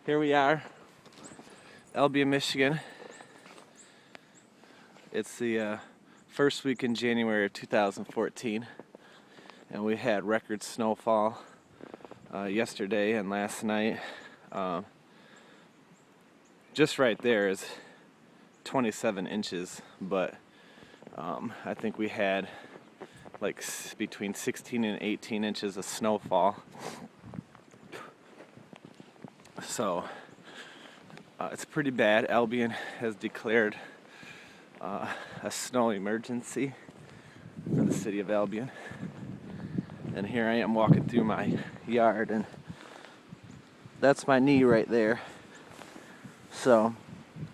Here we are, Albion, Michigan. It's the first week in January of 2014, and we had record snowfall yesterday and last night. Just right there is 27 inches, but I think we had like between 16 and 18 inches of snowfall. So it's pretty bad. Albion has declared a snow emergency for the city of Albion. And here I am walking through my yard, and that's my knee right there. So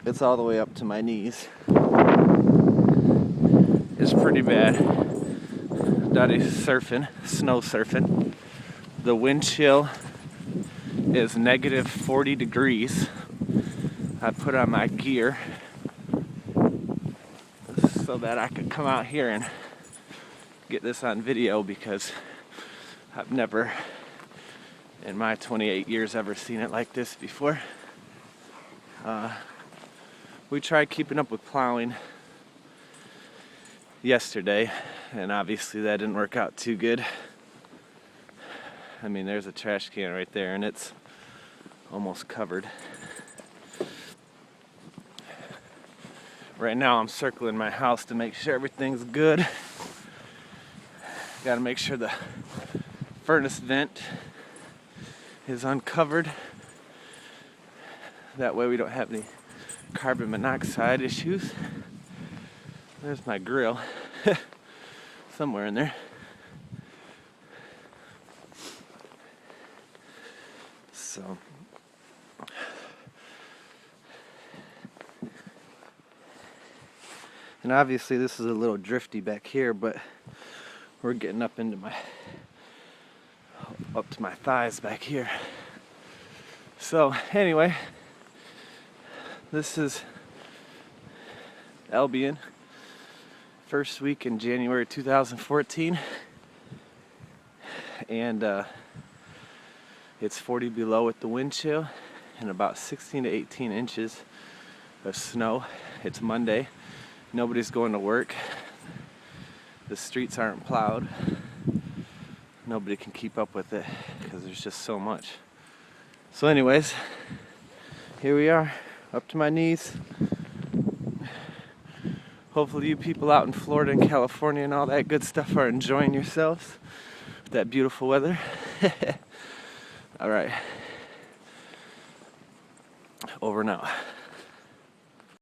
it's all the way up to my knees. It's pretty bad. Daddy's surfing, snow surfing. The wind chill is negative 40 degrees. I put on my gear so that I could come out here and get this on video, because I've never in my 28 years ever seen it like this before. We tried keeping up with plowing yesterday, and obviously that didn't work out too good. I mean, there's a trash can right there, and it's almost covered. Right now I'm circling my house to make sure everything's good. Gotta make sure the furnace vent is uncovered. That way we don't have any carbon monoxide issues. There's my grill. Somewhere in there. So and obviously this is a little drifty back here, but we're getting up to my thighs back here. So anyway, this is Albion, first week in January 2014, and it's 40 below with the wind chill and about 16 to 18 inches of snow. It's Monday. Nobody's going to work. The streets aren't plowed. Nobody can keep up with it because there's just so much. So anyways, here we are, up to my knees. Hopefully you people out in Florida and California and all that good stuff are enjoying yourselves with that beautiful weather. All right. Over now.